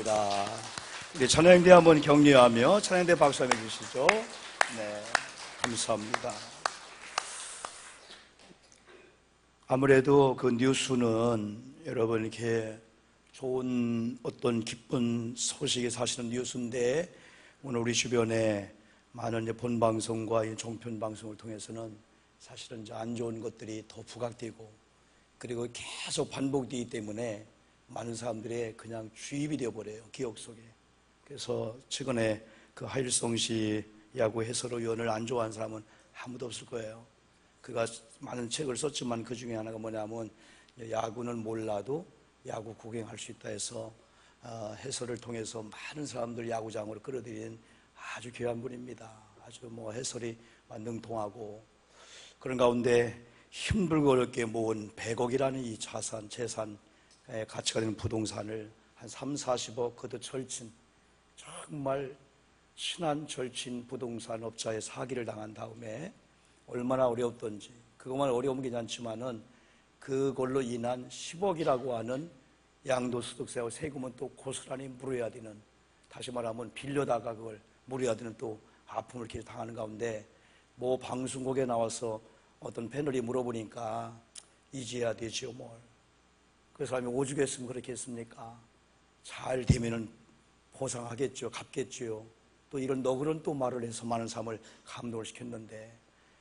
감사합니다. 우리 찬양대 한번 격려하며 찬양대 박수 한번 해주시죠. 네, 감사합니다. 아무래도 그 뉴스는 여러분 이렇게 좋은 어떤 기쁜 소식이 사실은 뉴스인데, 오늘 우리 주변에 많은 이제 본방송과 종편 방송을 통해서는 사실은 이제 안 좋은 것들이 더 부각되고, 그리고 계속 반복되기 때문에 많은 사람들의 그냥 주입이 되어버려요, 기억 속에. 그래서 최근에 그 하일성 씨 야구 해설위원을 안 좋아하는 사람은 아무도 없을 거예요. 그가 많은 책을 썼지만 그 중에 하나가 뭐냐면, 야구는 몰라도 야구 구경할 수 있다 해서 해설을 통해서 많은 사람들 야구장으로 끌어들이는 아주 귀한 분입니다. 아주 뭐 해설이 만능통하고, 그런 가운데 힘들고 어렵게 모은 100억이라는 이 재산, 가치가 되는 부동산을 한 3, 40억 그도 절친, 정말 친한 절친 부동산 업자의 사기를 당한 다음에 얼마나 어려웠던지, 그것만 어려운 게 않지만은 그걸로 인한 10억이라고 하는 양도소득세와 세금은 또 고스란히 물어야 되는, 다시 말하면 빌려다가 그걸 물어야 되는 또 아픔을 이렇게 당하는 가운데, 뭐 방송국에 나와서 어떤 패널이 물어보니까 잊어야 되지요 뭘. 그 사람이 오죽했으면 그렇게 했습니까? 잘 되면은 보상하겠죠, 갚겠죠. 또 이런 너그런 또 말을 해서 많은 사람을 감동을 시켰는데,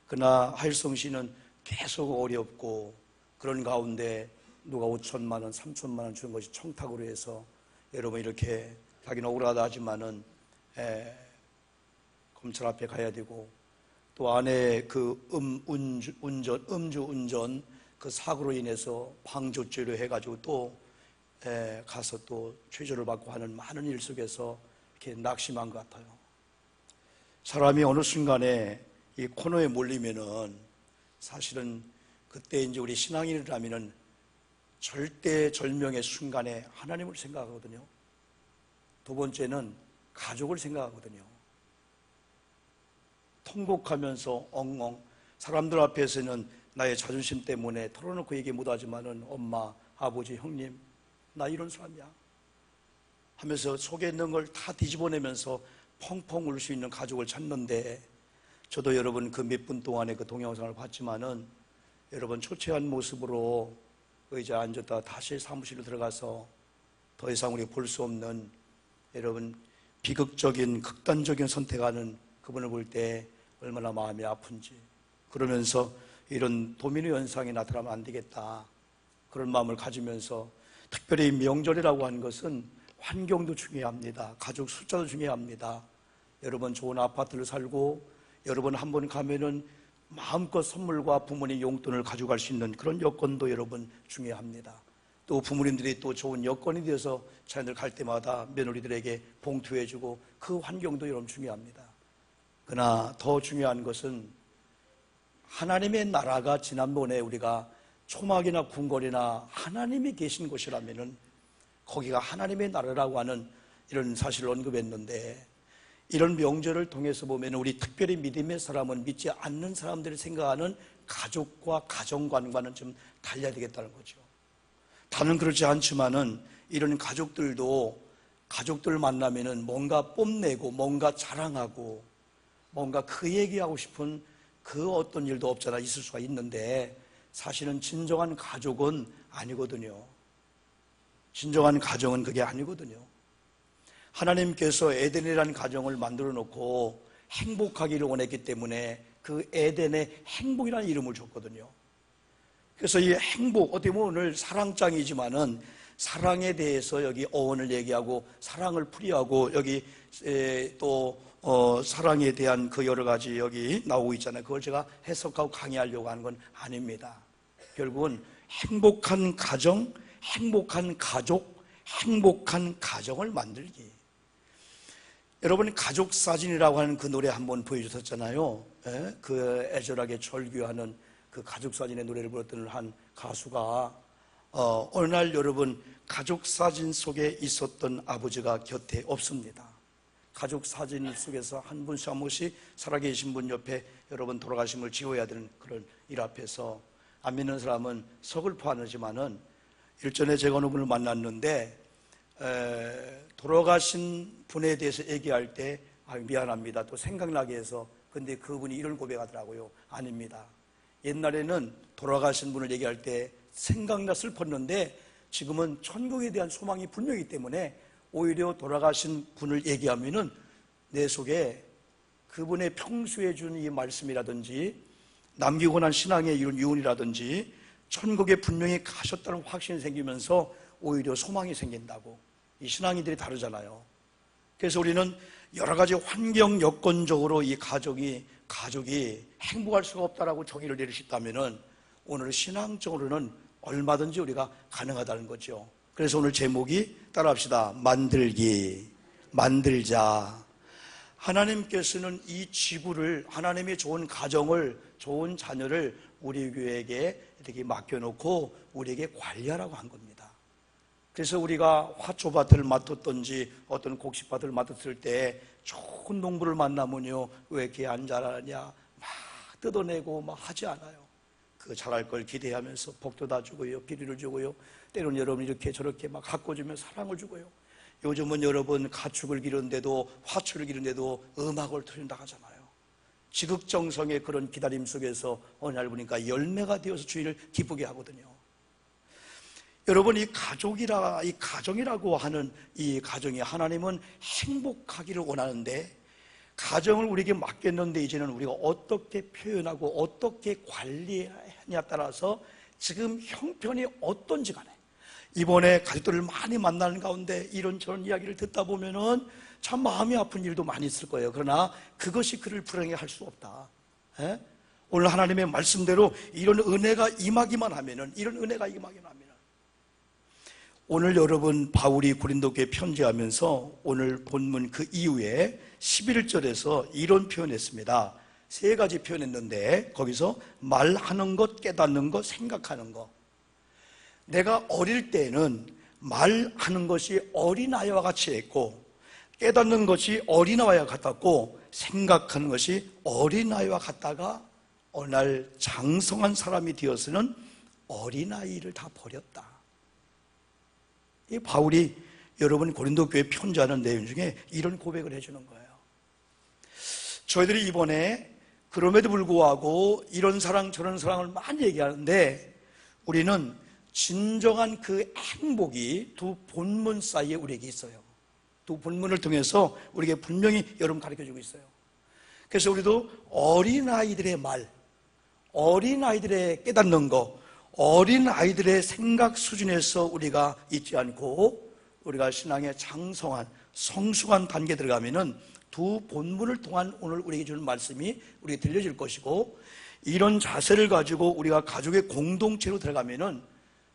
그러나 하일성 씨는 계속 어렵고, 그런 가운데 누가 5천만 원, 3천만 원 주는 것이 청탁으로 해서, 여러분 이렇게 자기는 억울하다 하지만은 검찰 앞에 가야 되고, 또 아내 그 음주운전 그 사고로 인해서 방조죄로 해가지고 또 가서 또 최저를 받고 하는 많은 일 속에서 이렇게 낙심한 것 같아요. 사람이 어느 순간에 이 코너에 몰리면은 사실은 그때 이제 우리 신앙인이라면은 절대절명의 순간에 하나님을 생각하거든요. 두 번째는 가족을 생각하거든요. 통곡하면서 엉엉, 사람들 앞에서는 나의 자존심 때문에 털어놓고 얘기 못하지만은 엄마, 아버지, 형님, 나 이런 사람이야 하면서 속에 있는 걸 다 뒤집어내면서 펑펑 울 수 있는 가족을 찾는데, 저도 여러분 그 몇 분 동안의 그 동영상을 봤지만은 여러분 초췌한 모습으로 의자에 앉았다 다시 사무실로 들어가서 더 이상 우리가 볼 수 없는, 여러분 비극적인 극단적인 선택하는 그분을 볼 때 얼마나 마음이 아픈지, 그러면서 이런 도미노 현상이 나타나면 안 되겠다, 그런 마음을 가지면서, 특별히 명절이라고 하는 것은 환경도 중요합니다. 가족 숫자도 중요합니다. 여러분 좋은 아파트를 살고, 여러분 한 번 가면은 마음껏 선물과 부모님 용돈을 가져갈 수 있는 그런 여건도 여러분 중요합니다. 또 부모님들이 또 좋은 여건이 되어서 자녀들 갈 때마다 며느리들에게 봉투해주고, 그 환경도 여러분 중요합니다. 그러나 더 중요한 것은 하나님의 나라가, 지난번에 우리가 초막이나 궁궐이나 하나님이 계신 곳이라면은 거기가 하나님의 나라라고 하는 이런 사실을 언급했는데, 이런 명절을 통해서 보면 우리 특별히 믿음의 사람은 믿지 않는 사람들이 생각하는 가족과 가정관과는 좀 달라야 되겠다는 거죠. 다는 그렇지 않지만은 이런 가족들도, 가족들 만나면은 뭔가 뽐내고 뭔가 자랑하고 뭔가 그 얘기하고 싶은 그 어떤 일도 없잖아, 있을 수가 있는데, 사실은 진정한 가족은 아니거든요. 진정한 가정은 그게 아니거든요. 하나님께서 에덴이라는 가정을 만들어 놓고 행복하기를 원했기 때문에 그 에덴에 행복이라는 이름을 줬거든요. 그래서 이 행복, 어떻게 보면 오늘 사랑장이지만은 사랑에 대해서 여기 어원을 얘기하고 사랑을 풀이하고, 여기 또 사랑에 대한 그 여러 가지 여기 나오고 있잖아요. 그걸 제가 해석하고 강의하려고 하는 건 아닙니다. 결국은 행복한 가정, 행복한 가족, 행복한 가정을 만들기. 여러분 가족 사진이라고 하는 그 노래 한번 보여주셨잖아요. 그 애절하게 절규하는 그 가족 사진의 노래를 불렀던 한 가수가 어느 날 여러분 가족 사진 속에 있었던 아버지가 곁에 없습니다. 가족 사진 속에서 한 분씩 한 분씩 살아계신 분 옆에 여러분 돌아가심을 지워야 되는 그런 일 앞에서 안 믿는 사람은 서글퍼하지만은, 일전에 제가 어느 분을 만났는데 돌아가신 분에 대해서 얘기할 때 미안합니다, 또 생각나게 해서. 근데 그분이 이런 고백하더라고요. 아닙니다. 옛날에는 돌아가신 분을 얘기할 때 생각나 슬펐는데 지금은 천국에 대한 소망이 분명히 때문에 오히려 돌아가신 분을 얘기하면은 내 속에 그분의 평소에 준 이 말씀이라든지 남기고 난 신앙의 이런 유언이라든지 천국에 분명히 가셨다는 확신이 생기면서 오히려 소망이 생긴다고. 이 신앙인들이 다르잖아요. 그래서 우리는 여러 가지 환경 여건적으로 이 가족이 행복할 수가 없다라고 정의를 내리셨다면은 오늘 신앙적으로는 얼마든지 우리가 가능하다는 거죠. 그래서 오늘 제목이 따라합시다. 만들자. 하나님께서는 이 지구를, 하나님의 좋은 가정을, 좋은 자녀를 우리 교회에게 이렇게 맡겨놓고 우리에게 관리하라고 한 겁니다. 그래서 우리가 화초밭을 맡았든지 어떤 곡식밭을 맡았을 때 좋은 농부를 만나면요, 왜 이렇게 안 자라냐 막 뜯어내고 막 하지 않아요. 그 자랄 걸 기대하면서 복도 다 주고요, 비료를 주고요, 때로는 여러분 이렇게 저렇게 막 가꿔주면 사랑을 주고요. 요즘은 여러분 가축을 기르는데도, 화초를 기르는데도 음악을 틀린다 하잖아요. 지극정성의 그런 기다림 속에서 어느 날 보니까 열매가 되어서 주인을 기쁘게 하거든요. 여러분, 이 가정이라고 하는 이 가정이, 하나님은 행복하기를 원하는데 가정을 우리에게 맡겼는데 이제는 우리가 어떻게 표현하고 어떻게 관리하냐에 따라서 지금 형편이 어떤지 간에, 이번에 가족들을 많이 만나는 가운데 이런저런 이야기를 듣다 보면은 참 마음이 아픈 일도 많이 있을 거예요. 그러나 그것이 그를 불행하게 할 수 없다. 오늘 하나님의 말씀대로 이런 은혜가 임하기만 하면은, 오늘 여러분 바울이 고린도교에 편지하면서 오늘 본문 그 이후에 11절에서 이런 표현했습니다. 세 가지 표현했는데 거기서 말하는 것, 깨닫는 것, 생각하는 것. 내가 어릴 때는 말하는 것이 어린아이와 같이 했고, 깨닫는 것이 어린아이와 같았고, 생각하는 것이 어린아이와 같다가 어느 날 장성한 사람이 되어서는 어린아이를 다 버렸다. 이 바울이 여러분 고린도 교회 편지하는 내용 중에 이런 고백을 해주는 거예요. 저희들이 이번에 그럼에도 불구하고 이런 사랑 저런 사랑을 많이 얘기하는데 우리는 진정한 그 행복이 두 본문 사이에 우리에게 있어요. 두 본문을 통해서 우리에게 분명히 여러분 가르쳐주고 있어요. 그래서 우리도 어린아이들의 말, 어린아이들의 깨닫는 거, 어린아이들의 생각 수준에서 우리가 있지 않고 우리가 신앙의 장성한 성숙한 단계에 들어가면은 두 본문을 통한 오늘 우리에게 주는 말씀이 우리에게 들려질 것이고, 이런 자세를 가지고 우리가 가족의 공동체로 들어가면은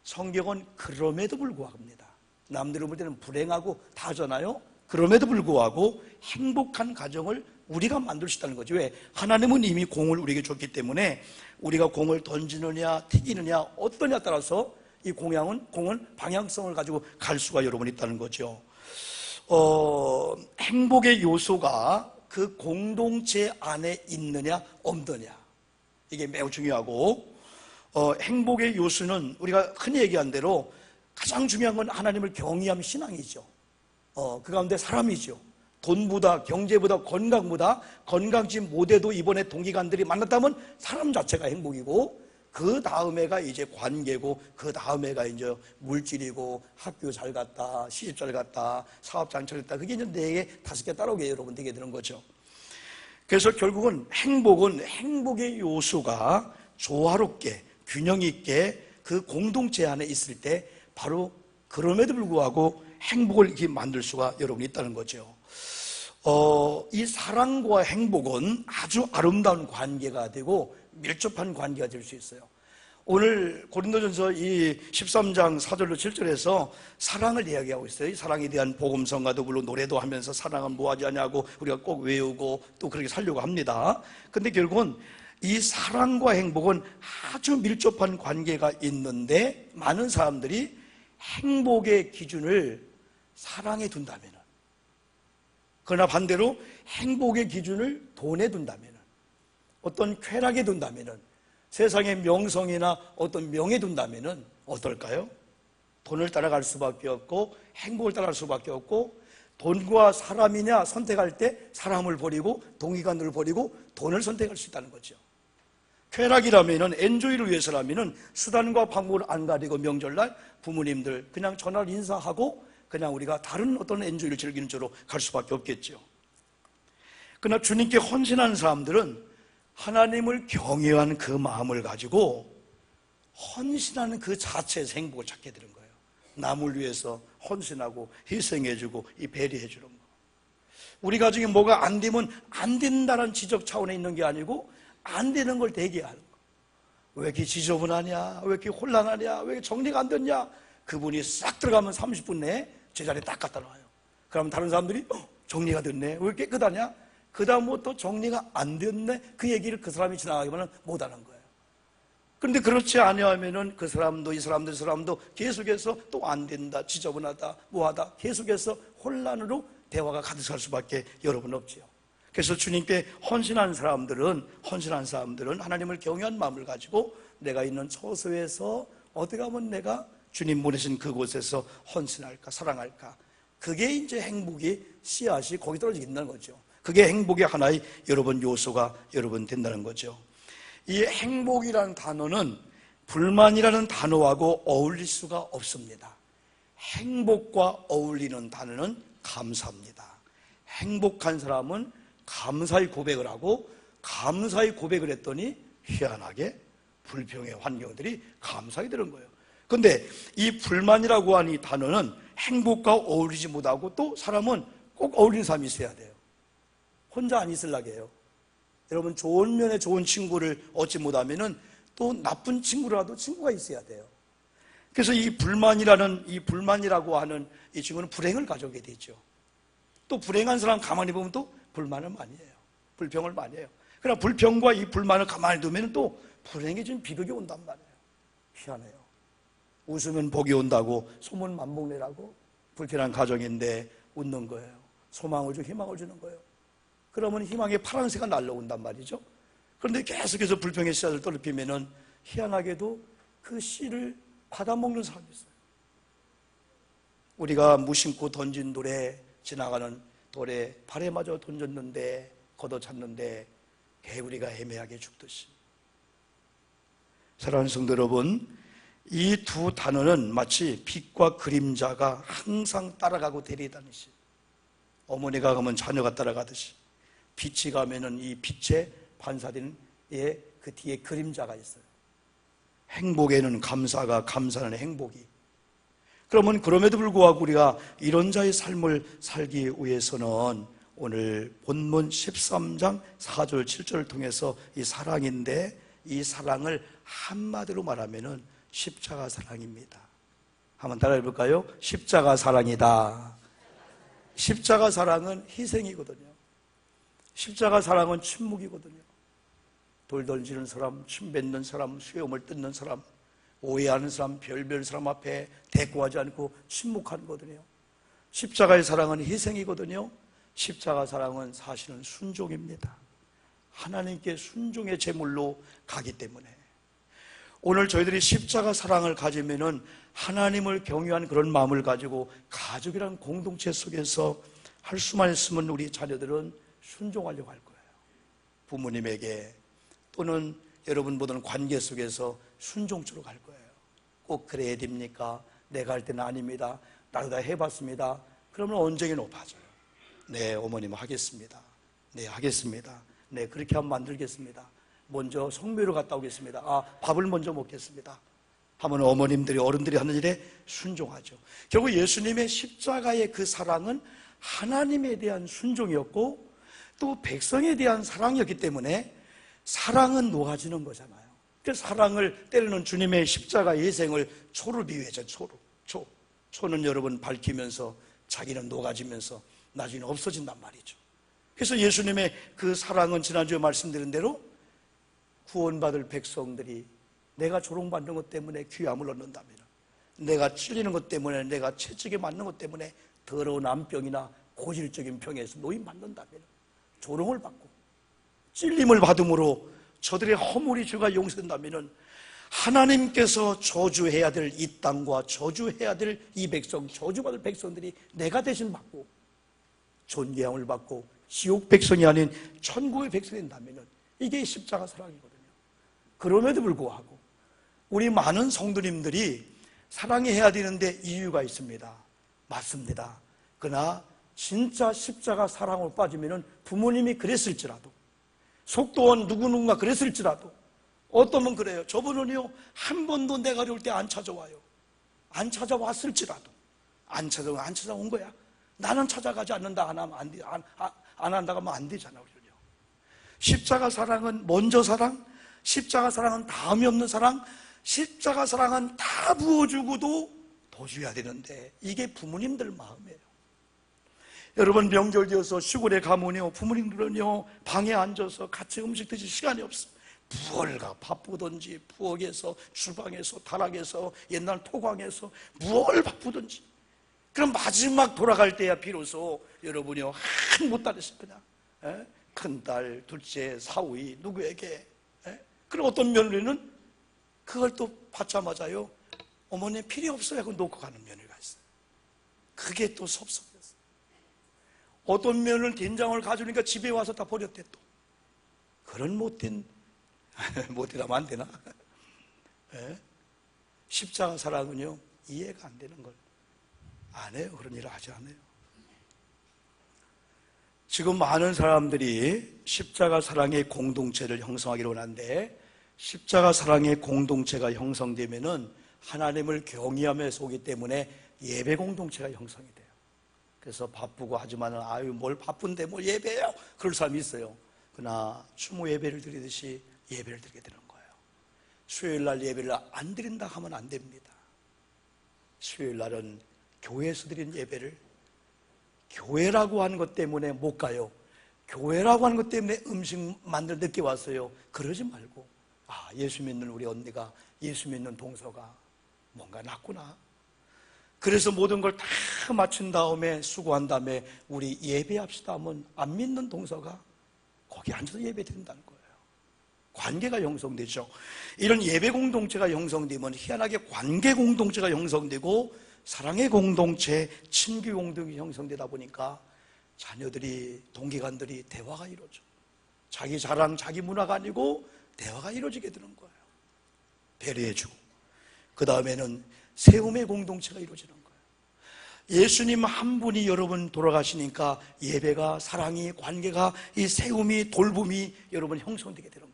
성경은 그럼에도 불구하고입니다. 남들이 볼 때는 불행하고 다 하잖아요. 그럼에도 불구하고 행복한 가정을 우리가 만들 수 있다는 거죠. 왜? 하나님은 이미 공을 우리에게 줬기 때문에 우리가 공을 던지느냐 튀기느냐 어떠냐에 따라서 이 공은 방향성을 가지고 갈 수가 여러분 있다는 거죠. 행복의 요소가 그 공동체 안에 있느냐 없느냐, 이게 매우 중요하고, 행복의 요소는 우리가 흔히 얘기한 대로 가장 중요한 건 하나님을 경외하는 신앙이죠. 그 가운데 사람이죠. 돈보다, 경제보다, 건강보다, 건강지 못해도 이번에 동기간들이 만났다면 사람 자체가 행복이고, 그 다음에가 이제 관계고, 그 다음에가 이제 물질이고, 학교 잘 갔다, 시집 잘 갔다, 사업 잘 차렸다, 그게 이제 4개, 5개 따라오게 여러분 되게 되는 거죠. 그래서 결국은 행복의 요소가 조화롭게, 균형 있게 그 공동체 안에 있을 때 바로 그럼에도 불구하고 행복을 이렇게 만들 수가 여러분 있다는 거죠. 이 사랑과 행복은 아주 아름다운 관계가 되고 밀접한 관계가 될 수 있어요. 오늘 고린도전서 이 13장 4절로 7절에서 사랑을 이야기하고 있어요. 이 사랑에 대한 복음성가도 물론 노래도 하면서 사랑은 뭐하지 않냐고 우리가 꼭 외우고 또 그렇게 살려고 합니다. 근데 결국은 이 사랑과 행복은 아주 밀접한 관계가 있는데 많은 사람들이 행복의 기준을 사랑에 둔다면, 그러나 반대로 행복의 기준을 돈에 둔다면, 어떤 쾌락에 둔다면, 세상의 명성이나 어떤 명에 둔다면 어떨까요? 돈을 따라갈 수밖에 없고 행복을 따라갈 수밖에 없고, 돈과 사람이냐 선택할 때 사람을 버리고 동기관을 버리고 돈을 선택할 수 있다는 거죠. 쾌락이라면은, 엔조이를 위해서라면은 수단과 방법을 안 가리고 명절날 부모님들 그냥 전화를 인사하고 그냥 우리가 다른 어떤 엔조이를 즐기는 쪽으로 갈 수밖에 없겠죠. 그러나 주님께 헌신하는 사람들은 하나님을 경외하는 그 마음을 가지고 헌신하는 그 자체에서 행복을 찾게 되는 거예요. 남을 위해서 헌신하고 희생해주고 이 배려해주는 거. 우리 가정에 뭐가 안 되면 안 된다는 지적 차원에 있는 게 아니고 안 되는 걸 대기하는 거. 왜 이렇게 지저분하냐, 왜 이렇게 혼란하냐, 왜 이렇게 정리가 안 됐냐. 그분이 싹 들어가면 30분 내에 제자리에 딱 갖다 놔요. 그러면 다른 사람들이 정리가 됐네, 왜 깨끗하냐. 그 다음부터 정리가 안 됐네, 그 얘기를 그 사람이 지나가기만 못하는 거예요. 그런데 그렇지 아니하면은 그 사람도 이 사람도 이 사람도 계속해서 또 안 된다, 지저분하다, 뭐하다, 계속해서 혼란으로 대화가 가득할 수밖에 여러분 없지요. 그래서 주님께 헌신한 사람들은 하나님을 경외한 마음을 가지고 내가 있는 처소에서 어떻게 하면 내가 주님 보내신 그곳에서 헌신할까, 사랑할까. 그게 이제 행복이 씨앗이 거기 떨어지겠다는 거죠. 그게 행복의 하나의 여러분 요소가 여러분 된다는 거죠. 이 행복이라는 단어는 불만이라는 단어하고 어울릴 수가 없습니다. 행복과 어울리는 단어는 감사입니다. 행복한 사람은 감사의 고백을 하고, 감사의 고백을 했더니 희한하게 불평의 환경들이 감사하게 되는 거예요. 그런데 이 불만이라고 하는 이 단어는 행복과 어울리지 못하고, 또 사람은 꼭 어울리는 사람이 있어야 돼요. 혼자 안 있으려고 해요. 여러분, 좋은 면에 좋은 친구를 얻지 못하면은 또 나쁜 친구라도 친구가 있어야 돼요. 그래서 이 불만이라고 하는 이 친구는 불행을 가져오게 되죠. 또 불행한 사람 가만히 보면 또 불만을 많이 해요. 불평을 많이 해요. 그러나 불평과 이 불만을 가만히 두면 또 불행이 좀 비극이 온단 말이에요. 희한해요. 웃으면 복이 온다고 소문 만복내라고 불편한 가정인데 웃는 거예요. 소망을 주고 희망을 주는 거예요. 그러면 희망의 파란새가 날라온단 말이죠. 그런데 계속해서 불평의 씨앗을 떨어뜨리면은 희한하게도 그 씨를 받아먹는 사람이 있어요. 우리가 무심코 던진 돌에, 지나가는 돌에 발에 맞아 던졌는데 걷어찼는데 개구리가 애매하게 죽듯이. 사랑하는 성도 여러분, 이 두 단어는 마치 빛과 그림자가 항상 따라가고 데리다니시, 어머니가 가면 자녀가 따라가듯이 빛이 가면은 이 빛에 반사되는 그 뒤에 그림자가 있어요. 행복에는 감사가, 감사는 행복이. 그러면 그럼에도 불구하고 우리가 이런 자의 삶을 살기 위해서는 오늘 본문 13장 4절 7절을 통해서 이 사랑인데, 이 사랑을 한마디로 말하면은 십자가 사랑입니다. 한번 따라해 볼까요? 십자가 사랑이다. 십자가 사랑은 희생이거든요. 십자가 사랑은 침묵이거든요. 돌 던지는 사람, 침 뱉는 사람, 수염을 뜯는 사람, 오해하는 사람, 별별 사람 앞에 대꾸하지 않고 침묵하는 거거든요. 십자가의 사랑은 희생이거든요. 십자가 사랑은 사실은 순종입니다. 하나님께 순종의 제물로 가기 때문에 오늘 저희들이 십자가 사랑을 가지면은 하나님을 경외하는 그런 마음을 가지고 가족이라는 공동체 속에서 할 수만 있으면 우리 자녀들은 순종하려고 할 거예요. 부모님에게 또는 여러분 모든 관계 속에서 순종적으로 갈 거예요. 꼭 그래야 됩니까? 내가 할 때는 아닙니다. 나도 다 해봤습니다. 그러면 언쟁이 높아져요. 네, 어머님 하겠습니다. 네, 하겠습니다. 네, 그렇게 하면 만들겠습니다. 먼저 성묘를 갔다 오겠습니다. 밥을 먼저 먹겠습니다. 하면 어머님들이, 어른들이 하는 일에 순종하죠. 결국 예수님의 십자가의 그 사랑은 하나님에 대한 순종이었고 또 백성에 대한 사랑이었기 때문에 사랑은 녹아지는 거잖아요. 그 사랑을 때로는 주님의 십자가 예생을 초로 비유해죠. 초는 여러분 밝히면서 자기는 녹아지면서 나중에 없어진단 말이죠. 그래서 예수님의 그 사랑은 지난주에 말씀드린 대로 구원받을 백성들이 내가 조롱받는 것 때문에 귀함을 얻는다면, 내가 찔리는 것 때문에, 내가 채찍에 맞는 것 때문에 더러운 암병이나 고질적인 병에서 노임받는다면, 조롱을 받고 찔림을 받음으로 저들의 허물이 죄가 용서된다면 하나님께서 저주해야 될 이 땅과 저주해야 될 이 백성, 저주받을 백성들이 내가 대신 받고 존귀함을 받고 지옥 백성이 아닌 천국의 백성이 된다면 이게 십자가 사랑이거든요. 그럼에도 불구하고 우리 많은 성도님들이 사랑해야 되는데 이유가 있습니다. 맞습니다. 그러나 진짜 십자가 사랑으로 빠지면 부모님이 그랬을지라도 속도원 누구누군가 그랬을지라도 어떤 분 그래요. 저분은요 한 번도 내가 어려울 때 안 찾아와요. 안 찾아왔을지라도 안 찾아온 거야. 나는 찾아가지 않는다 안 한다고 하면 안 되잖아. 우리는요. 십자가 사랑은 먼저 사랑, 십자가 사랑은 다음이 없는 사랑, 십자가 사랑은 다 부어주고도 더 줘야 되는데 이게 부모님들 마음이에요. 여러분 명절 되어서 시골에 가면요 부모님들은요 방에 앉아서 같이 음식 드실 시간이 없어. 무얼가 바쁘든지 부엌에서 주방에서 다락에서 옛날 토광에서 무얼 바쁘든지 그럼 마지막 돌아갈 때야 비로소 여러분이요 한 못다랬을 거냐. 큰딸, 둘째, 사위 누구에게. 그럼 어떤 며느리는 그걸 또 받자마자요 어머니 필요 없어요 하고 놓고 가는 며느리가 있어요. 그게 또 섭섭했어요. 어떤 며느리는 된장을 가져오니까 집에 와서 다 버렸대. 또 그런 못된 못되다면 안 되나? 십자가 사랑은요 이해가 안 되는 걸 안 해요. 그런 일을 하지 않아요. 지금 많은 사람들이 십자가 사랑의 공동체를 형성하기를 원하는데 십자가 사랑의 공동체가 형성되면은 하나님을 경외하면서 오기 때문에 예배 공동체가 형성이 돼요. 그래서 바쁘고 하지만은 아유 뭘 바쁜데 뭘 예배해요? 그럴 사람이 있어요. 그러나 추모 예배를 드리듯이 예배를 드리게 되는 거예요. 수요일 날 예배를 안 드린다 하면 안 됩니다. 수요일 날은 교회에서 드린 예배를 교회라고 하는 것 때문에 못 가요. 교회라고 하는 것 때문에 음식 만들 늦게 왔어요. 그러지 말고 예수 믿는 우리 언니가 예수 믿는 동서가 뭔가 낫구나. 그래서 모든 걸 다 마친 다음에 수고한 다음에 우리 예배합시다 하면 안 믿는 동서가 거기 앉아서 예배 드린다는 거예요. 관계가 형성되죠. 이런 예배 공동체가 형성되면 희한하게 관계 공동체가 형성되고 사랑의 공동체, 친교 공동체가 형성되다 보니까 자녀들이, 동기간들이 대화가 이루어져. 자기 자랑, 자기 문화가 아니고 대화가 이루어지게 되는 거예요. 배려해주고 그 다음에는 세움의 공동체가 이루어지는 거예요. 예수님 한 분이 여러분 돌아가시니까 예배가, 사랑이, 관계가, 이 세움이, 돌봄이 여러분 형성되게 되는 거예요.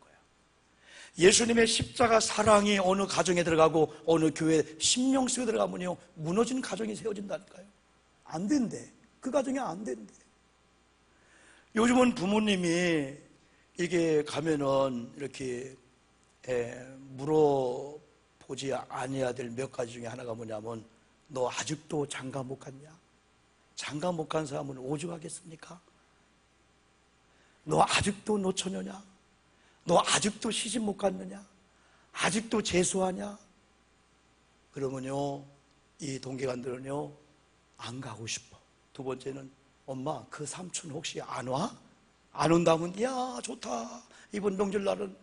예수님의 십자가 사랑이 어느 가정에 들어가고 어느 교회 심령 속에 들어가면요 무너진 가정이 세워진다니까요. 안 된대. 그 가정이 안 된대. 요즘은 부모님이 이게 가면은 이렇게 물어보지 아니해야 될 몇 가지 중에 하나가 뭐냐면 너 아직도 장가 못 갔냐? 장가 못 간 사람은 오죽하겠습니까? 너 아직도 노처녀냐? 너 아직도 시집 못 갔느냐? 아직도 재수하냐? 그러면요 이 동기간들은요 안 가고 싶어. 두 번째는 엄마 그 삼촌 혹시 안 와? 안 온다면 야 좋다 이번 명절날은.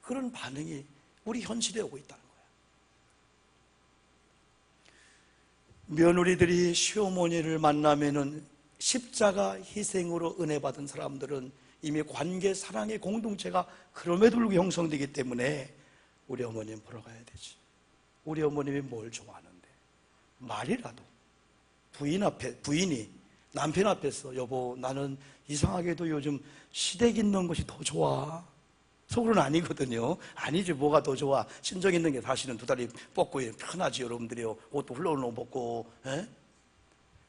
그런 반응이 우리 현실에 오고 있다는 거예요. 며느리들이 시어머니를 만나면은 십자가 희생으로 은혜 받은 사람들은 이미 관계 사랑의 공동체가 그럼에도 불구하고 형성되기 때문에 우리 어머님 보러 가야 되지. 우리 어머님이 뭘 좋아하는데 말이라도 부인이 남편 앞에서 여보 나는 이상하게도 요즘 시댁 있는 것이 더 좋아. 속으로는 아니거든요. 아니지 뭐가 더 좋아. 친정 있는 게 사실은 두 다리 뻗고 편하지 여러분들이요. 옷도 흘러오는 옷 벗고.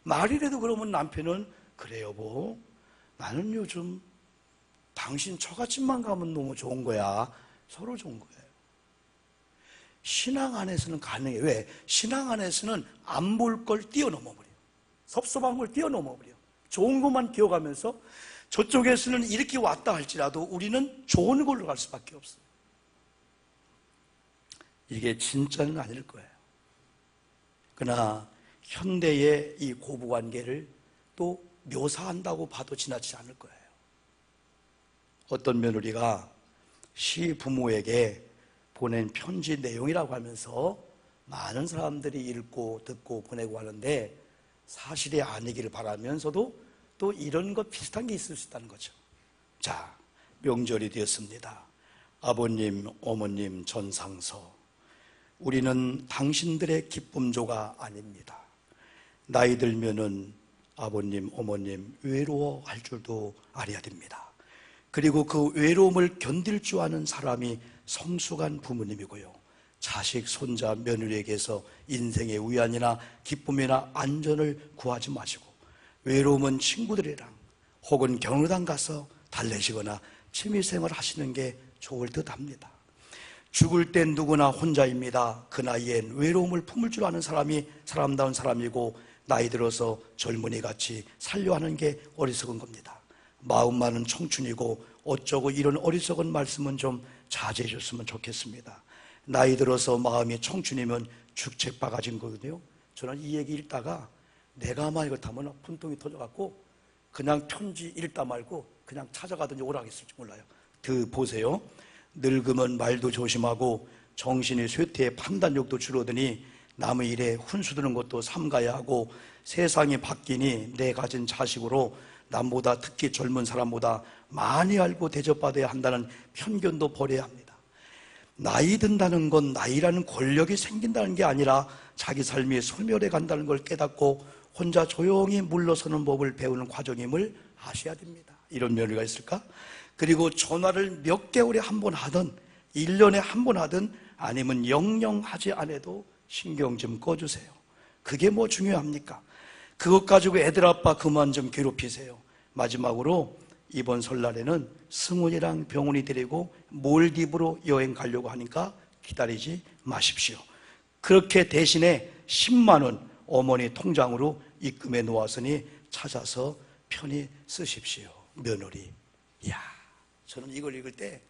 말이라도 그러면 남편은 그래 여보 나는 요즘 당신 처갓집만 가면 너무 좋은 거야. 서로 좋은 거예요. 신앙 안에서는 가능해. 왜? 신앙 안에서는 안 볼 걸 뛰어넘어 버려요. 섭섭한 걸 뛰어넘어 버려요. 좋은 것만 기억하면서 저쪽에서는 이렇게 왔다 할지라도 우리는 좋은 걸로 갈 수밖에 없어요. 이게 진짜는 아닐 거예요. 그러나 현대의 이 고부관계를 또 묘사한다고 봐도 지나치지 않을 거예요. 어떤 며느리가 시부모에게 보낸 편지 내용이라고 하면서 많은 사람들이 읽고 듣고 보내고 하는데 사실이 아니기를 바라면서도 또 이런 것 비슷한 게 있을 수 있다는 거죠. 자, 명절이 되었습니다. 아버님, 어머님 전상서, 우리는 당신들의 기쁨조가 아닙니다. 나이 들면은 아버님, 어머님 외로워할 줄도 알아야 됩니다. 그리고 그 외로움을 견딜 줄 아는 사람이 성숙한 부모님이고요, 자식, 손자, 며느리에게서 인생의 위안이나 기쁨이나 안전을 구하지 마시고 외로움은 친구들이랑 혹은 경로당 가서 달래시거나 취미생활 하시는 게 좋을 듯 합니다. 죽을 땐 누구나 혼자입니다. 그 나이엔 외로움을 품을 줄 아는 사람이 사람다운 사람이고, 나이 들어서 젊은이같이 살려 하는 게 어리석은 겁니다. 마음만은 청춘이고 어쩌고 이런 어리석은 말씀은 좀 자제해 줬으면 좋겠습니다. 나이 들어서 마음이 청춘이면 죽책바가진 거거든요. 저는 이 얘기 읽다가 내가 아마 이렇다면 분통이 터져갖고 그냥 편지 읽다 말고 그냥 찾아가든지 오라겠을지 몰라요. 보세요. 늙으면 말도 조심하고 정신이 쇠퇴해 판단력도 줄어드니 남의 일에 훈수두는 것도 삼가야 하고, 세상이 바뀌니 내 가진 자식으로 남보다, 특히 젊은 사람보다 많이 알고 대접받아야 한다는 편견도 버려야 합니다. 나이 든다는 건 나이라는 권력이 생긴다는 게 아니라 자기 삶이 소멸해 간다는 걸 깨닫고 혼자 조용히 물러서는 법을 배우는 과정임을 아셔야 됩니다. 이런 면허가 있을까? 그리고 전화를 몇 개월에 한 번 하든 1년에 한 번 하든 아니면 영영 하지 않아도 신경 좀 꺼주세요. 그게 뭐 중요합니까? 그것 가지고 애들 아빠 그만 좀 괴롭히세요. 마지막으로 이번 설날에는 승훈이랑 병훈이 데리고 몰디브로 여행 가려고 하니까 기다리지 마십시오. 그렇게 대신에 10만 원 어머니 통장으로 입금해 놓았으니 찾아서 편히 쓰십시오. 며느리. 이야, 저는 이걸 읽을 때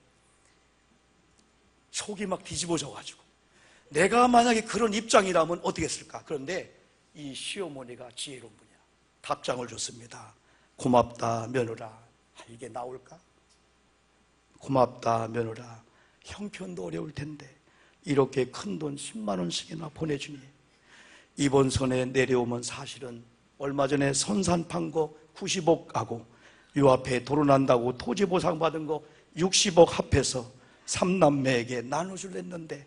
속이 막 뒤집어져가지고 내가 만약에 그런 입장이라면 어떻게 했을까? 그런데 이 시어머니가 지혜로운 분이야. 답장을 줬습니다. 고맙다 며느라. 이게 나올까? 고맙다 며느라. 형편도 어려울 텐데 이렇게 큰 돈 10만 원씩이나 보내주니 이번 선에 내려오면 사실은 얼마 전에 선산 판 거 90억 하고 요 앞에 도로난다고 토지 보상 받은 거 60억 합해서 3남매에게 나눠주려 했는데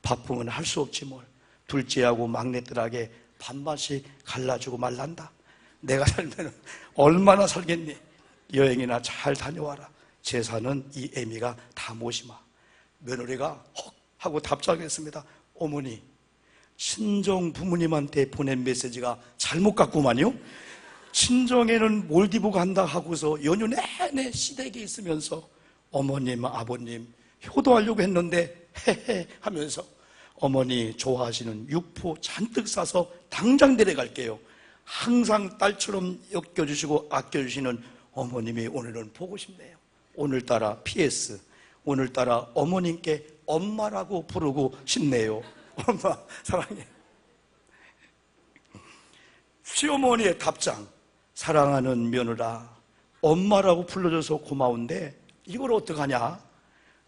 바쁘면 할 수 없지 뭘. 둘째하고 막내들에게 반반씩 갈라주고 말란다. 내가 살면 얼마나 살겠니? 여행이나 잘 다녀와라. 재산은 이 애미가 다 모시마. 며느리가 헉 하고 답장했습니다. 어머니, 친정 부모님한테 보낸 메시지가 잘못 갔구만요. 친정에는 몰디브 간다 하고서 연휴 내내 시댁에 있으면서 어머님, 아버님 효도하려고 했는데 헤헤 하면서 어머니 좋아하시는 육포 잔뜩 싸서 당장 데려갈게요. 항상 딸처럼 엮여주시고 아껴주시는 어머님이 오늘은 보고 싶네요. 오늘따라 PS, 오늘따라 어머님께 엄마라고 부르고 싶네요. 엄마 사랑해. 시어머니의 답장. 사랑하는 며느라, 엄마라고 불러줘서 고마운데 이걸 어떡하냐?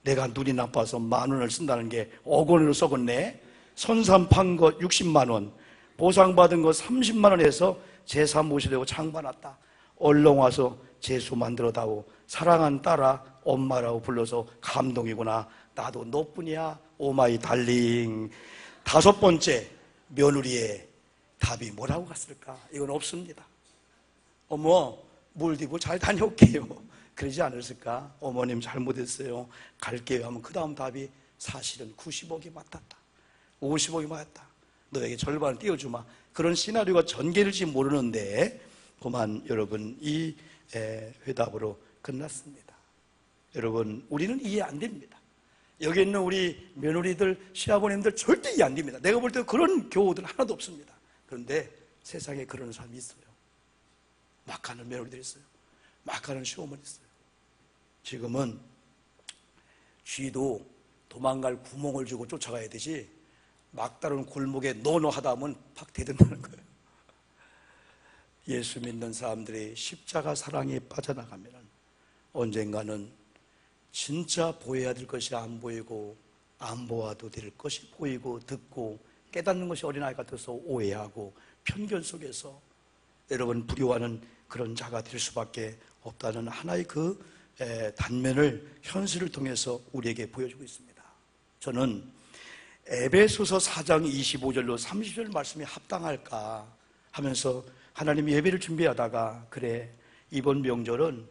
내가 눈이 나빠서 10,000원을 쓴다는 게 100원으로 썩었네. 선산 판 거 60만 원, 보상받은 거 30만 원에서 제사 모시려고 장봐놨다. 얼른 와서 제수 만들어다오. 사랑한 딸아 엄마라고 불러서 감동이구나. 나도 너뿐이야. 오마이 달링. 5번째, 며느리의 답이 뭐라고 갔을까? 이건 없습니다. 어머, 몰디브 잘 다녀올게요. 그러지 않았을까? 어머님 잘못했어요. 갈게요 하면 그 다음 답이 사실은 90억이 맞았다. 50억이 맞았다. 너에게 절반을 띄워주마. 그런 시나리오가 전개될지 모르는데 그만 여러분 이 회답으로 끝났습니다. 여러분 우리는 이해 안 됩니다. 여기 있는 우리 며느리들, 시아버님들 절대 이해 안 됩니다. 내가 볼 때 그런 교우들 하나도 없습니다. 그런데 세상에 그런 사람이 있어요. 막 가는 며느리들이 있어요. 막 가는 시어머니 있어요. 지금은 쥐도 도망갈 구멍을 주고 쫓아가야 되지 막다른 골목에 노노 하다 보면 팍 대든다는 거예요. 예수 믿는 사람들이 십자가 사랑에 빠져나가면 언젠가는 진짜 보여야 될 것이 안 보이고 안 보아도 될 것이 보이고 듣고 깨닫는 것이 어린아이 같아서 오해하고 편견 속에서 여러분 부려워하는 그런 자가 될 수밖에 없다는 하나의 그 단면을 현실을 통해서 우리에게 보여주고 있습니다. 저는 에베소서 4장 25절로 30절 말씀이 합당할까 하면서 하나님 예배를 준비하다가 그래 이번 명절은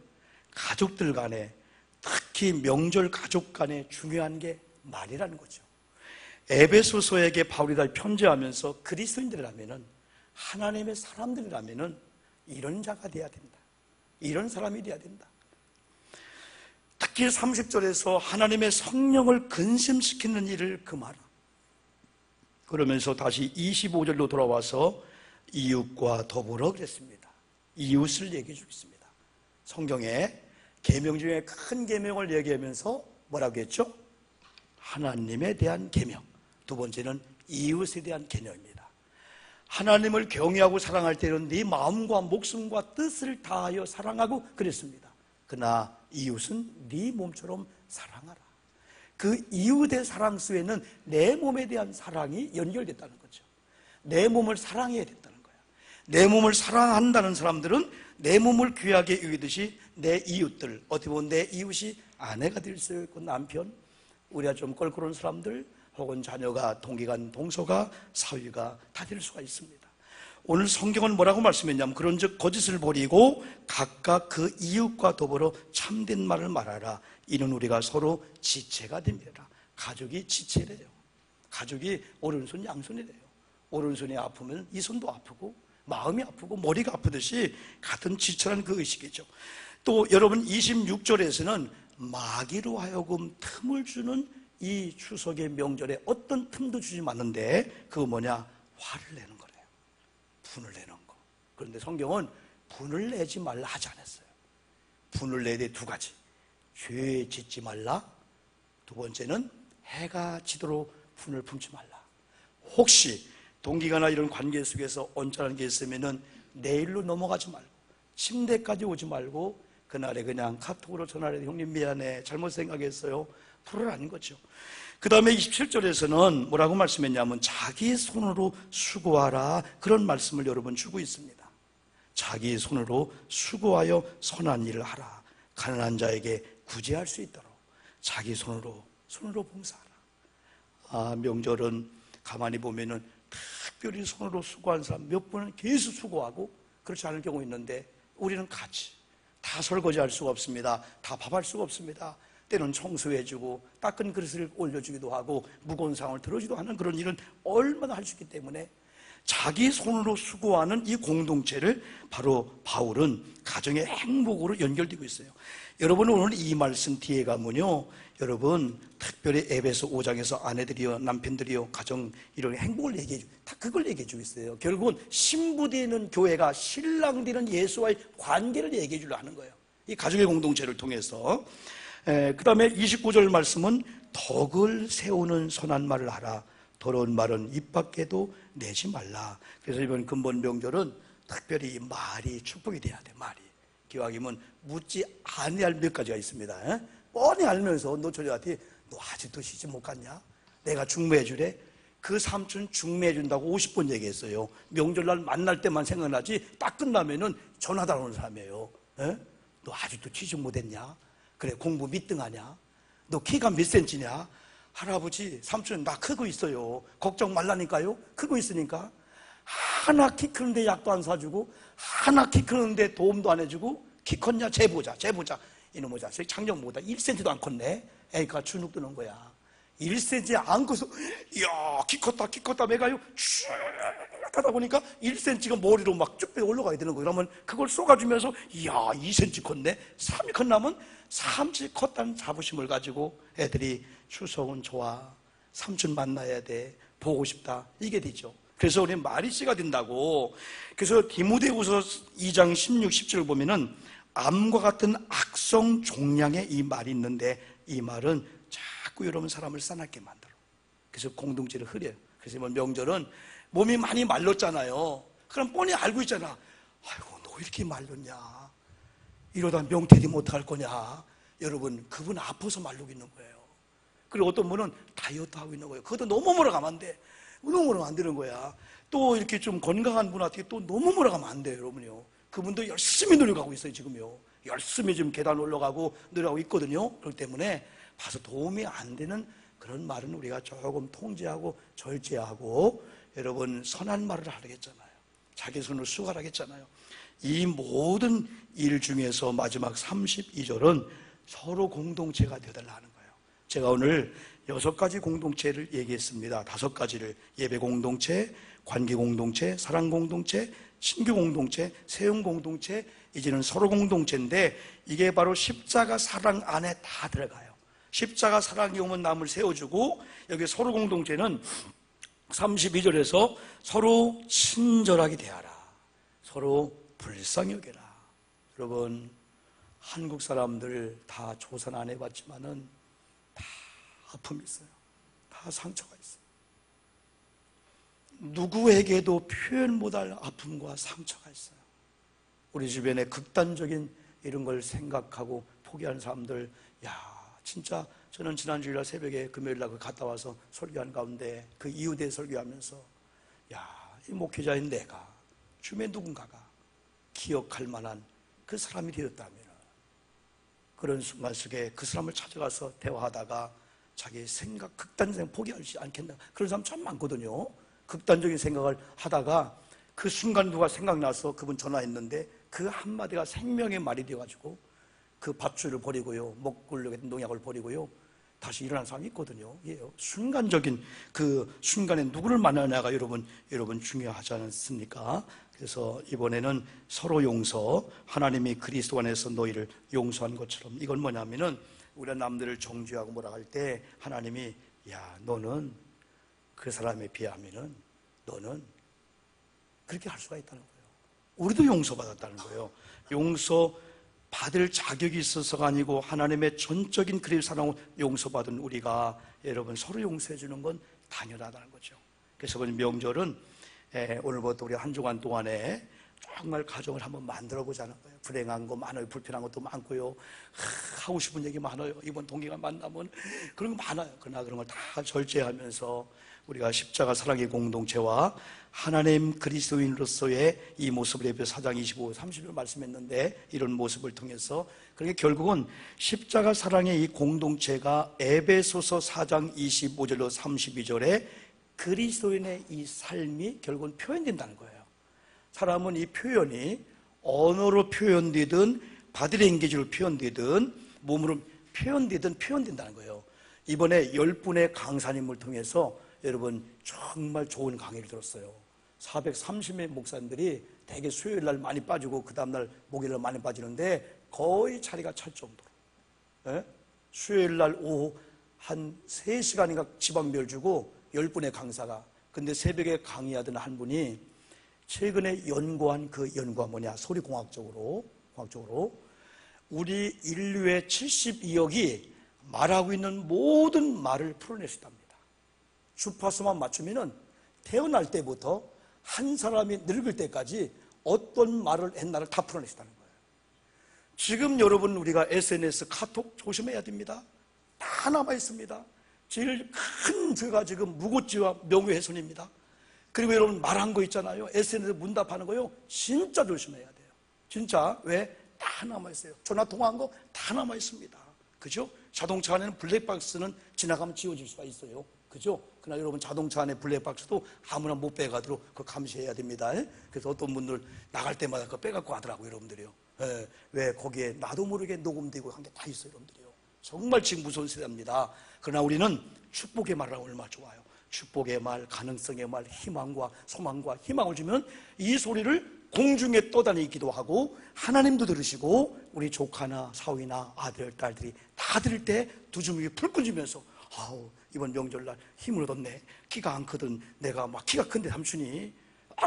가족들 간에 특히 명절 가족 간에 중요한 게 말이라는 거죠. 에베소서에게 바울이 다 편지하면서 그리스도인들이라면은 하나님의 사람들이라면은 이런 자가 돼야 된다. 이런 사람이 돼야 된다. 특히 30절에서 하나님의 성령을 근심시키는 일을 금하라. 그러면서 다시 25절로 돌아와서 이웃과 더불어 그랬습니다. 이웃을 얘기해 주겠습니다. 성경에 계명 중에 큰 계명을 얘기하면서 뭐라고 했죠? 하나님에 대한 계명. 두 번째는 이웃에 대한 개념입니다. 하나님을 경외하고 사랑할 때는 네 마음과 목숨과 뜻을 다하여 사랑하고 그랬습니다. 그러나 이웃은 네 몸처럼 사랑하라. 그 이웃의 사랑 속에는 내 몸에 대한 사랑이 연결됐다는 거죠. 내 몸을 사랑해야 된다는 거야. 내 몸을 사랑한다는 사람들은 내 몸을 귀하게 여기듯이 내 이웃들, 어떻게 보면 내 이웃이 아내가 될 수 있고 남편, 우리가 좀 껄끄러운 사람들, 혹은 자녀가, 동기간, 동서가, 사위가 다 될 수가 있습니다. 오늘 성경은 뭐라고 말씀했냐면 그런즉 거짓을 버리고 각각 그 이웃과 더불어 참된 말을 말하라. 이는 우리가 서로 지체가 됩니다. 가족이 지체래요. 가족이 오른손 양손이래요. 오른손이 아프면 이 손도 아프고 마음이 아프고 머리가 아프듯이 같은 지체라는 그 의식이죠. 또 여러분 26절에서는 마귀로 하여금 틈을 주는 이 추석의 명절에 어떤 틈도 주지 않는데 그거 뭐냐? 화를 내는 거래요. 분을 내는 거. 그런데 성경은 분을 내지 말라 하지 않았어요. 분을 내야 돼 두 가지. 죄 짓지 말라. 두 번째는 해가 지도록 분을 품지 말라. 혹시 동기가나 이런 관계 속에서 언짢은 게 있으면은 내일로 넘어가지 말고 침대까지 오지 말고 그날에 그냥 카톡으로 전화를 해서 형님 미안해 잘못 생각했어요. 풀어라는 거죠. 그 다음에 27절에서는 뭐라고 말씀했냐면 자기 손으로 수고하라 그런 말씀을 여러분 주고 있습니다. 자기 손으로 수고하여 선한 일을 하라. 가난한 자에게 구제할 수 있도록 자기 손으로 봉사하라. 명절은 가만히 보면은 특별히 손으로 수고한 사람 몇 분은 계속 수고하고 그렇지 않을 경우 있는데 우리는 같이 다 설거지할 수가 없습니다. 다 밥할 수가 없습니다. 때는 청소해주고 닦은 그릇을 올려주기도 하고 무거운 상을 들어주기도 하는 그런 일은 얼마나 할 수 있기 때문에 자기 손으로 수고하는 이 공동체를 바로 바울은 가정의 행복으로 연결되고 있어요. 여러분 오늘 이 말씀 뒤에 가면요, 여러분 특별히 에베소 5장에서 아내들이요 남편들이요 가정 이런 행복을 얘기해 주고 다 그걸 얘기해 주고 있어요. 결국은 신부되는 교회가 신랑 되는 예수와의 관계를 얘기해 주려 하는 거예요. 이 가족의 공동체를 통해서. 그 다음에 29절 말씀은 덕을 세우는 선한 말을 하라. 더러운 말은 입 밖에도 내지 말라. 그래서 이번 근본 명절은 특별히 말이 축복이 돼야 돼. 말이 기왕이면 묻지 아니할 몇 가지가 있습니다. 뻔히 알면서 너 저녁한테 너 아직도 시집 못 갔냐? 내가 중매해 주래. 그 삼촌 중매해 준다고 50번 얘기했어요. 명절날 만날 때만 생각나지 딱 끝나면은 전화다 오는 사람이에요. 너 아직도 취직 못했냐? 그래 공부 몇 등 하냐? 너 키가 몇 센치냐? 할아버지 삼촌 나 크고 있어요. 걱정 말라니까요. 크고 있으니까 하나 키 크는데 약도 안 사주고 하나 키 크는데 도움도 안 해주고 키 컸냐? 재보자 이놈의 자식 작년보다 1cm도 안 컸네. 애가 주눅 드는 거야. 1cm 안 커서 이야 키 컸다 매가요 쭉 하다 보니까 1cm가 머리로 막 쭉 올라가야 되는 거예요. 그러면 그걸 쏘가주면서 이야 2cm 컸네. 3이 컸나면 3cm 컸다는 자부심을 가지고 애들이 추석은 좋아, 삼촌 만나야 돼, 보고 싶다 이게 되죠. 그래서 우리 말이 씨가 된다고. 그래서 디모데후서 2장 16, 17을 보면은 암과 같은 악성 종양의 이 말이 있는데 이 말은 자꾸 여러분 사람을 싸납게 만들어. 그래서 공동체를 흐려요. 그래서 명절은 몸이 많이 말랐잖아요. 그럼 뻔히 알고 있잖아. 아이고 너 이렇게 말렸냐, 이러다 명태디 못할 거냐. 여러분 그분 아파서 말르고 있는 거예요. 그리고 어떤 분은 다이어트 하고 있는 거예요. 그것도 너무 몰아가면 안 돼. 너무 몰아가면 안 되는 거야. 또 이렇게 좀 건강한 분한테 또 너무 몰아가면 안 돼요, 여러분요. 그분도 열심히 노력하고 있어요, 지금요. 열심히 지금 계단 올라가고 노력하고 있거든요. 그렇기 때문에 봐서 도움이 안 되는 그런 말은 우리가 조금 통제하고 절제하고, 여러분 선한 말을 하겠잖아요. 자기 손으로 수고하겠잖아요. 이 모든 일 중에서 마지막 32절은 서로 공동체가 되어달라 하는 거예요. 제가 오늘 6가지 공동체를 얘기했습니다. 5가지를: 예배 공동체, 관계 공동체, 사랑 공동체, 신규 공동체, 세움 공동체, 이제는 서로 공동체인데, 이게 바로 십자가 사랑 안에 다 들어가요. 십자가 사랑이 오면 남을 세워주고, 여기 서로 공동체는 32절에서 서로 친절하게 대하라, 서로 불쌍히 여겨라. 여러분, 한국 사람들 다 조선 안 해봤지만은 다 아픔이 있어요. 다 상처가 있어요. 누구에게도 표현 못할 아픔과 상처가 있어요. 우리 주변에 극단적인 이런 걸 생각하고 포기하는 사람들, 진짜 저는 지난 주일날 새벽에 금요일날 갔다 와서 설교한 가운데 그 이웃에 설교하면서, 이 목회자인 내가 주변에 누군가가 기억할 만한 그 사람이 되었다면, 그런 순간 속에 그 사람을 찾아가서 대화하다가 자기 생각, 극단적인 생각 포기하지 않겠나, 그런 사람 참 많거든요. 극단적인 생각을 하다가 그 순간 누가 생각나서 그분 전화했는데 그 한마디가 생명의 말이 되어가지고 그 밧줄을 버리고요, 먹으려고 했던 농약을 버리고요, 다시 일어난 사람이 있거든요. 순간적인 그 순간에 누구를 만나냐가 여러분 중요하지 않습니까? 그래서 이번에는 서로 용서, 하나님이 그리스도 안에서 너희를 용서한 것처럼, 이건 뭐냐면은 우리가 남들을 정죄하고 뭐라 할 때 하나님이, 너는 그 사람에 비하면은 너는 그렇게 할 수가 있다는 거예요. 우리도 용서받았다는 거예요. 용서받을 자격이 있어서가 아니고 하나님의 전적인 그리스도 사랑으로 용서받은 우리가, 여러분, 서로 용서해 주는 건 당연하다는 거죠. 그래서 그 명절은 오늘부터 우리 한 주간 동안에 정말 가정을 한번 만들어 보자는 거예요. 불행한 거 많아요. 불편한 것도 많고요. 하고 싶은 얘기 많아요. 이번 동기가 만나면 그런 거 많아요. 그러나 그런 걸 다 절제하면서 우리가 십자가 사랑의 공동체와 하나님 그리스도인으로서의 이 모습을 에베소 4장 25, 30절 말씀했는데, 이런 모습을 통해서, 그러니까 결국은 십자가 사랑의 이 공동체가 에베소서 4장 25절로 32절에 그리스도인의 이 삶이 결국은 표현된다는 거예요. 사람은 이 표현이 언어로 표현되든 바디랭귀지로 표현되든 몸으로 표현된다는 거예요. 이번에 10분의 강사님을 통해서 여러분 정말 좋은 강의를 들었어요. 430명 목사님들이 대개 수요일 날 많이 빠지고 그 다음날 목요일 날 많이 빠지는데 거의 자리가 찰 정도로, 수요일 날 오후 한 3시간인가 지방별 주고 10분의 강사가, 근데 새벽에 강의하던 한 분이 최근에 연구한 그 연구가 뭐냐, 소리공학적으로 우리 인류의 72억이 말하고 있는 모든 말을 풀어낼 수 있답니다. 주파수만 맞추면은 태어날 때부터 한 사람이 늙을 때까지 어떤 말을 했나를 다 풀어낼 수 있다는 거예요. 지금 여러분, 우리가 SNS, 카톡 조심해야 됩니다. 다 남아 있습니다. 제일 큰 죄가 지금 무고죄와 명예훼손입니다. 그리고 여러분 말한 거 있잖아요. SNS 문답하는 거요. 진짜 조심해야 돼요. 진짜. 왜? 다 남아 있어요. 전화 통화한 거 다 남아 있습니다. 그죠? 자동차 안에는 블랙박스는 지나가면 지워질 수가 있어요. 그죠? 그러나 여러분, 자동차 안에 블랙박스도 아무나 못 빼가도록 그거 감시해야 됩니다. 그래서 어떤 분들 나갈 때마다 그거 빼갖고 하더라고요, 여러분들이요. 왜? 거기에 나도 모르게 녹음되고 한 게 다 있어요, 여러분들이요. 정말 지금 무서운 세대입니다. 그러나 우리는 축복의 말을 하면 얼마나 좋아요. 축복의 말, 가능성의 말, 희망과 소망과 희망을 주면 이 소리를 공중에 떠다니기도 하고 하나님도 들으시고 우리 조카나 사위나 아들, 딸들이 다 들을 때 두 주먹이 불끈 쥐면서, 아우, 이번 명절날 힘을 얻었네. 키가 안 크던 내가 막 키가 큰데 삼촌이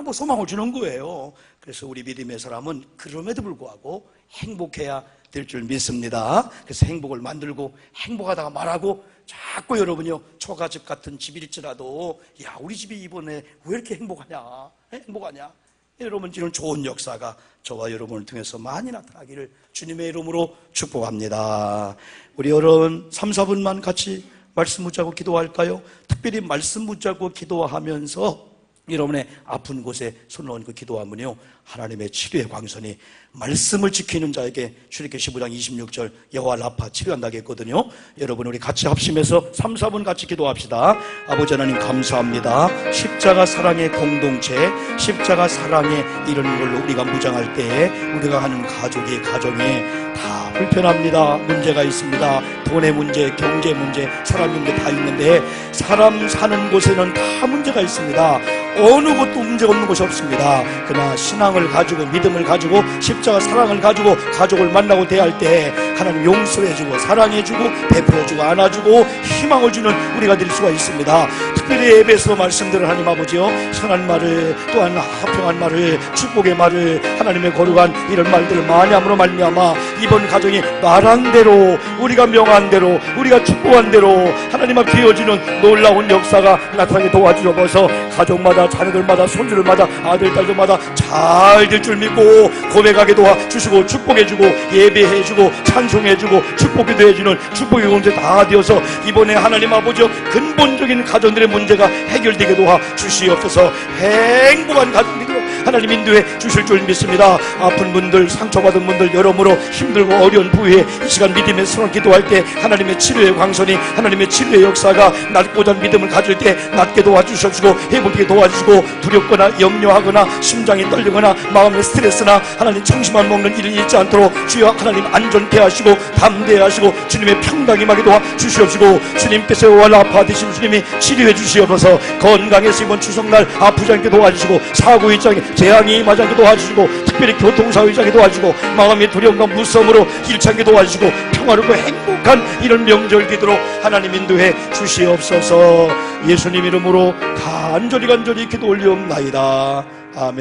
뭐 소망을 주는 거예요. 그래서 우리 믿음의 사람은 그럼에도 불구하고 행복해야 될 줄 믿습니다. 그래서 행복을 만들고 행복하다가 말하고, 자꾸 여러분요, 초가집 같은 집일지라도, 야, 우리 집이 이번에 왜 이렇게 행복하냐, 행복하냐. 여러분, 이런 좋은 역사가 저와 여러분을 통해서 많이 나타나기를 주님의 이름으로 축복합니다. 우리 여러분 3, 4분만 같이 말씀 붙잡고 기도할까요? 특별히 말씀 붙잡고 기도하면서 여러분의 아픈 곳에 손을 얹고 기도하면요, 하나님의 치료의 광선이 말씀을 지키는 자에게 출애굽기 15장 26절 여호와 라파 치료한다고 했거든요. 여러분 우리 같이 합심해서 3, 4분 같이 기도합시다. 아버지 하나님 감사합니다. 십자가 사랑의 공동체, 십자가 사랑의 이런 걸로 우리가 무장할 때에 우리가 하는 가정이 다 불편합니다. 문제가 있습니다. 돈의 문제, 경제 문제, 사람 문제 다 있는데 사람 사는 곳에는 다 문제가 있습니다. 어느 곳도 문제가 없는 곳이 없습니다. 그러나 신앙을 가지고 믿음을 가지고 십자가 사랑을 가지고 가족을 만나고 대할 때 하나님 용서해주고 사랑해주고 베풀어주고 안아주고 희망을 주는 우리가 될 수가 있습니다. 특별히 예배에서 말씀드린 하나님 아버지요, 선한 말을 또한 화평한 말을 축복의 말을 하나님의 거룩한 이런 말들을 많이 함으로 말미암아 이번 가정이 말한 대로 우리가 명한 대로 우리가 축복한 대로 하나님 앞에 이어지는 놀라운 역사가 나타나게 도와주셔서 가족마다 자녀들마다 손주들마다 아들 딸들마다 잘 될 줄 믿고 고백하게 도와주시고 축복해주고 예배해주고 찬송해주고 축복기도 해주는 축복의 공동체 다 되어서 이번에 하나님 아버지 근본적인 가정들의 문제가 해결되게 도와주시옵소서. 행복한 가정들이 하나님 인도해 주실 줄 믿습니다. 아픈 분들, 상처받은 분들, 여러모로 힘들고 어려운 부위에 이 시간 믿음의 손을 기도할 때 하나님의 치료의 광선이 하나님의 치료의 역사가 낫고자 하는 믿음을 가질 때 낫게 도와주시옵시고 회복하게 도와주시고 두렵거나 염려하거나 심장이 떨리거나 마음의 스트레스나 하나님 청심환 먹는 일이 있지 않도록 주여 하나님 안전케 하시고 담대해 하시고 주님의 평강이 임하게 도와주시옵시고 주님께서 월라파 되신 주님이 치료해 주시옵소서. 건강해서 이번 추석날 아프지 않게 도와주시고 사고 있지 않게 재앙이 임하지 않게 도와주시고 특별히 교통사고 있지 않게 도와주시고 마음의 두려움과 무서움으로 잃지 않게 도와주시고 평화롭고 행복한 이런 명절 되도록 하나님 인도해 주시옵소서. 예수님 이름으로 간절히 기도 올리옵나이다. 아멘.